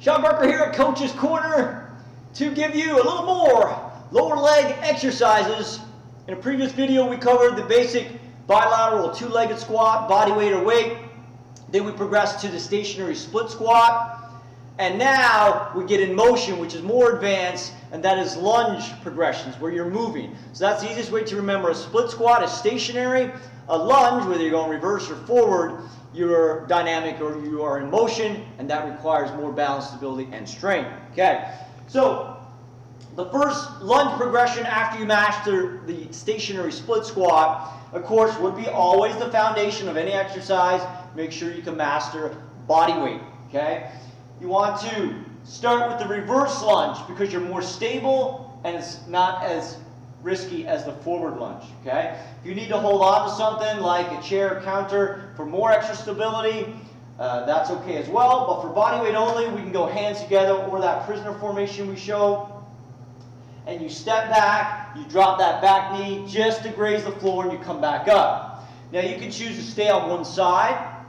Sean Barker here at Coach's Corner to give you a little more lower leg exercises. In a previous video we covered the basic bilateral two-legged squat, body weight or weight. Then we progressed to the stationary split squat. And now we get in motion, which is more advanced, and that is lunge progressions where you're moving. So that's the easiest way to remember. A split squat is stationary. A lunge, whether you're going reverse or forward, you're dynamic or you are in motion, and that requires more balance, stability, and strength. Okay, so the first lunge progression after you master the stationary split squat, of course, would be always the foundation of any exercise. Make sure you can master body weight. Okay, you want to start with the reverse lunge because you're more stable and it's not as risky as the forward lunge. Okay, if you need to hold on to something like a chair or counter for more extra stability, that's okay as well. But for body weight only, we can go hands together or that prisoner formation we show. And you step back, you drop that back knee just to graze the floor, and you come back up. Now you can choose to stay on one side,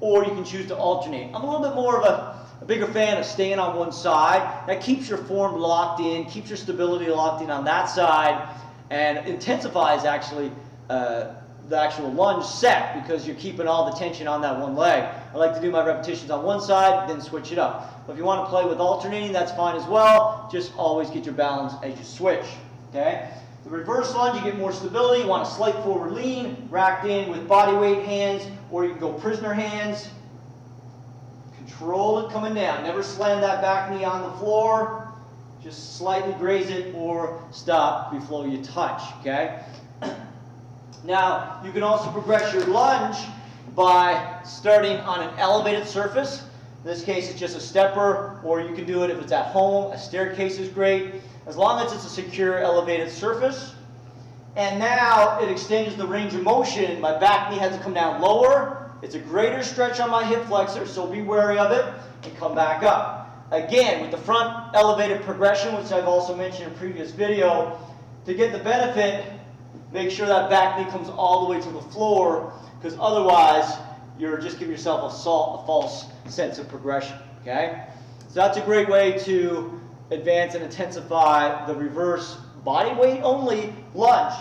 or you can choose to alternate. I'm a little bit more of a bigger fan of staying on one side. That keeps your form locked in, keeps your stability locked in on that side, and intensifies actually the actual lunge set because you're keeping all the tension on that one leg. I like to do my repetitions on one side, then switch it up. But if you want to play with alternating, that's fine as well. Just always get your balance as you switch. Okay? The reverse lunge, you get more stability. You want a slight forward lean, racked in with body weight hands, or you can go prisoner hands. Control it coming down. Never slam that back knee on the floor. Just slightly graze it or stop before you touch. Okay? Now, you can also progress your lunge by starting on an elevated surface. In this case, it's just a stepper, or you can do it if it's at home. A staircase is great, as long as it's a secure elevated surface. And now it extends the range of motion. My back knee has to come down lower. It's a greater stretch on my hip flexor, so be wary of it, and come back up. Again, with the front elevated progression, which I've also mentioned in a previous video, to get the benefit, make sure that back knee comes all the way to the floor, because otherwise you're just giving yourself a false sense of progression. Okay? So that's a great way to advance and intensify the reverse body weight only lunge.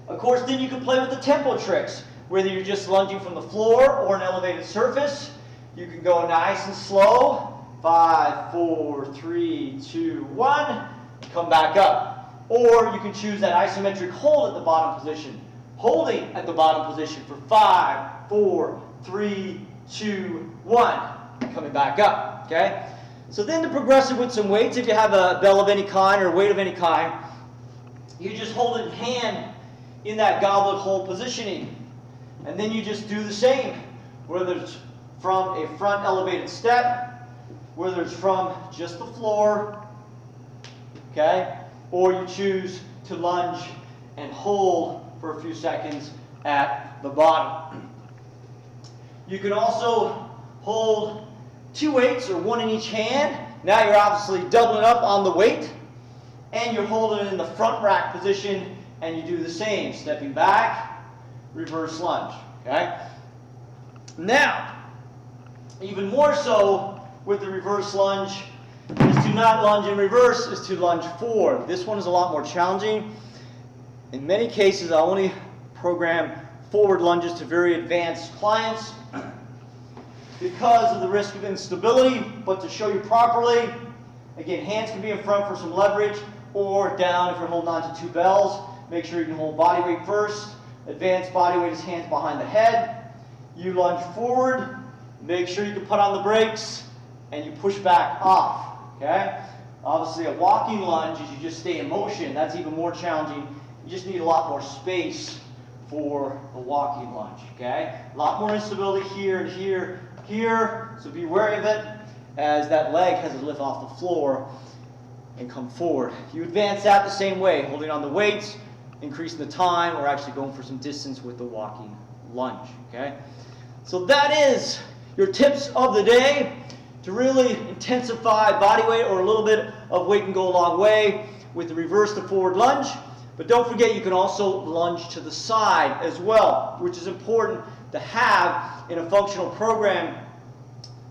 Of course, then you can play with the tempo tricks, whether you're just lunging from the floor or an elevated surface. You can go nice and slow. 5, 4, 3, 2, 1. Come back up. Or you can choose that isometric hold at the bottom position. Holding at the bottom position for 5, 4, 3, 2, 1. Coming back up. Okay? So then to progress it with some weights, if you have a bell of any kind or weight of any kind, you just hold it in hand in that goblet hold positioning. And then you just do the same, whether it's from a front elevated step, whether it's from just the floor, okay? Or you choose to lunge and hold for a few seconds at the bottom. You can also hold 2 weights or 1 in each hand. Now you're obviously doubling up on the weight, and you're holding it in the front rack position, and you do the same, stepping back, reverse lunge. Okay? Now, even more so with the reverse lunge, is to not lunge in reverse, is to lunge forward. This one is a lot more challenging. In many cases, I only program forward lunges to very advanced clients because of the risk of instability. But to show you properly, again, hands can be in front for some leverage, or down if you're holding on to 2 bells. Make sure you can hold body weight first. Advanced body weight is hands behind the head. You lunge forward. Make sure you can put on the brakes, and you push back off. Okay? Obviously, a walking lunge is you just stay in motion. That's even more challenging. You just need a lot more space for a walking lunge. Okay? A lot more instability here and here, here. So be wary of it as that leg has to lift off the floor and come forward. You advance that the same way, holding on the weights, increasing the time, or actually going for some distance with the walking lunge. Okay? So that is your tips of the day. To really intensify body weight, or a little bit of weight can go a long way with the reverse to forward lunge. But don't forget, you can also lunge to the side as well, which is important to have in a functional program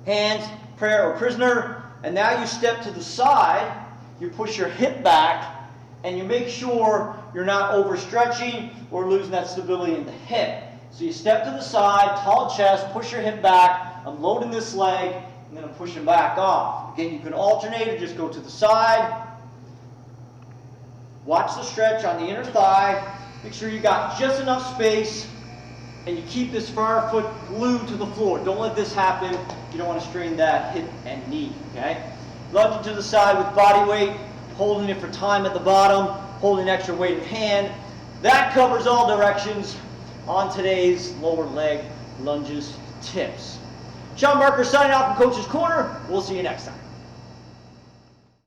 hands, prayer or prisoner, and now you step to the side, you push your hip back, and you make sure you're not overstretching or losing that stability in the hip. So you step to the side, tall chest, push your hip back, I'm loading this leg, and then I'm pushing back off. Again, you can alternate or just go to the side. Watch the stretch on the inner thigh. Make sure you got just enough space, and you keep this far foot glued to the floor. Don't let this happen. You don't want to strain that hip and knee, okay? Lunging to the side with body weight, holding it for time at the bottom, holding extra weight in hand. That covers all directions on today's lower leg lunges tips. Sean Barker signing off from Coach's Corner. We'll see you next time.